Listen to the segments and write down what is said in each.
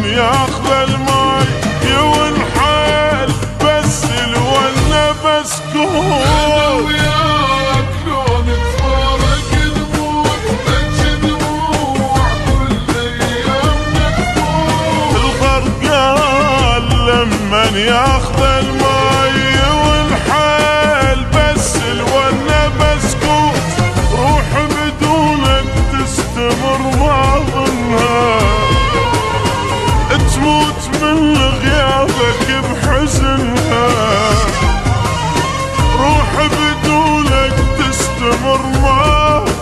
ياخذ الماي ينحل بس الونه بسكوت. انا وياك لو نتفارق نموت بجي دموع كل ايامنا تفوت. الغرقان لمن ياخذ الماي ينحل بس الونه بسكوت. روح بدونك تستمر ما ظنها تموت من غيابك بحزنها. روح بدونك تستمر ما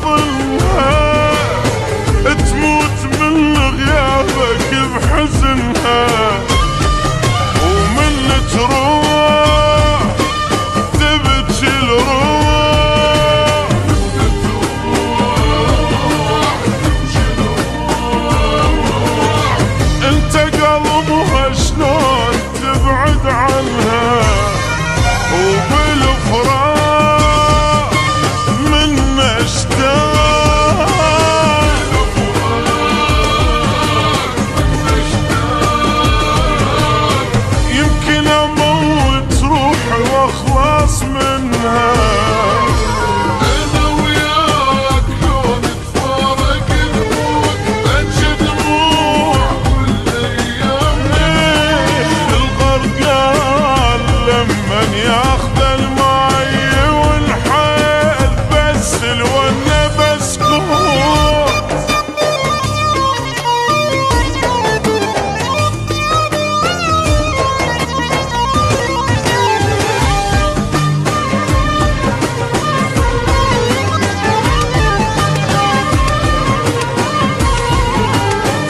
ظنها تموت من غيابك بحزنها. ومن تروح تبكي الروح. انت قلبها شلون تبعد عنها وبالفراق من اشتاق. يمكن اموت روحي واخلص منها. ياخذ الماي والحيل بس الونه بسكوت.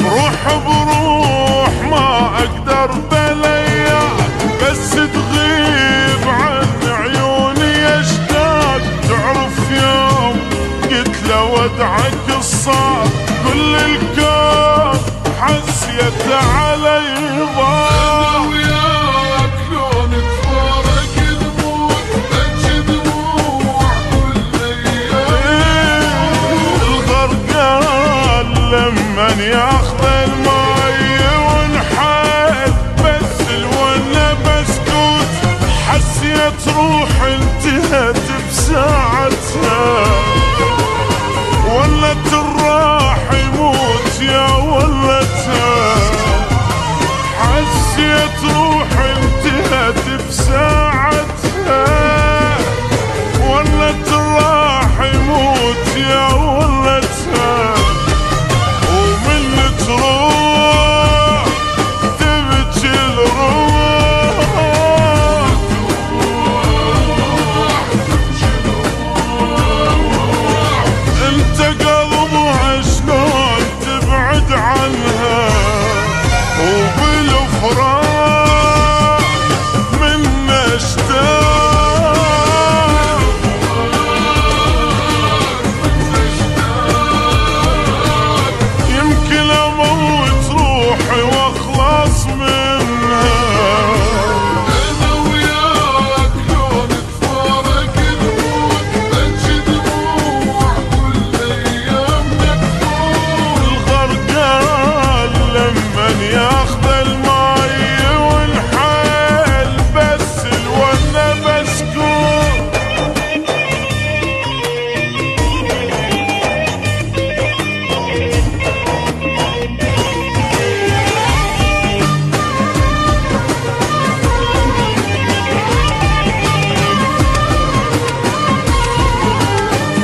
روح بروح ما اقدر بليا بس تغيب عن عيوني اشتاق. تعرف يوم قلت له ودعك الصار كل الكون حسيت علي ضاع. انا وياك لو نتفارق نموت بجي دموع كل ايام. الغرقان لمن ياخذ الماي ونحل بس الونه بسكوت. حسيت روحي انتهت بساعتها ولت الراح يموت يا ولتها. حسيت روحي انتهت بساعتها ولت الراح يموت يا ولتها. ومن تروح تبكي الروح. انت قلبها شلون تبعد عنها وبالفراق من اشتاق. يمكن اموت روحي واخلص منها. انا وياك لو نتفارق نموت بجي دموع كل ايامنا تفوت. الغرقان لمن ياخذ الماي والحيل بس الونه بسكوت.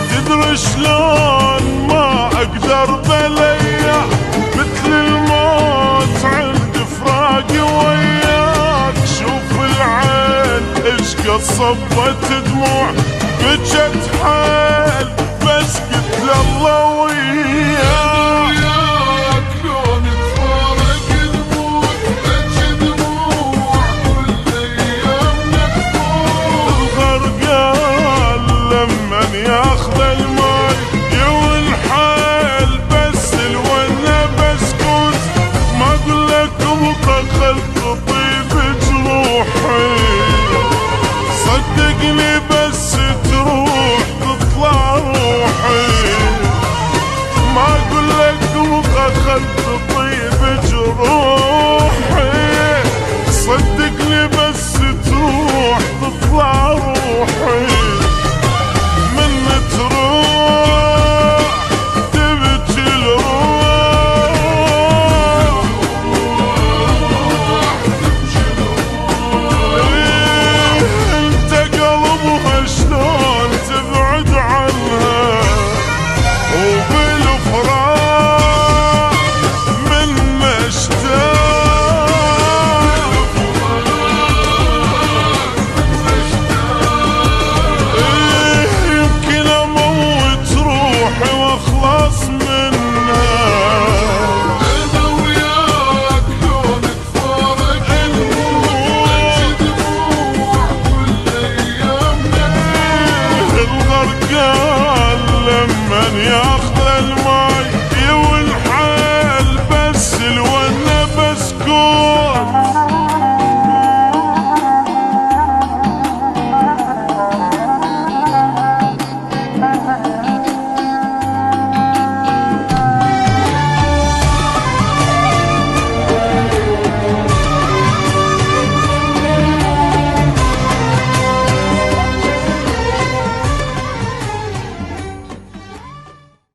تدري شلون ما اقدر بليا مثل الموت عند فراقي وياك. شوف العين ايش قد صبت دموع بجت حيل بس قلت لله وياك. وياك لو نتفارق نموت بجي دموع روحي صدقني بس تروح تطلع روحي ما اقول لك وقد اخذت طيب جروحي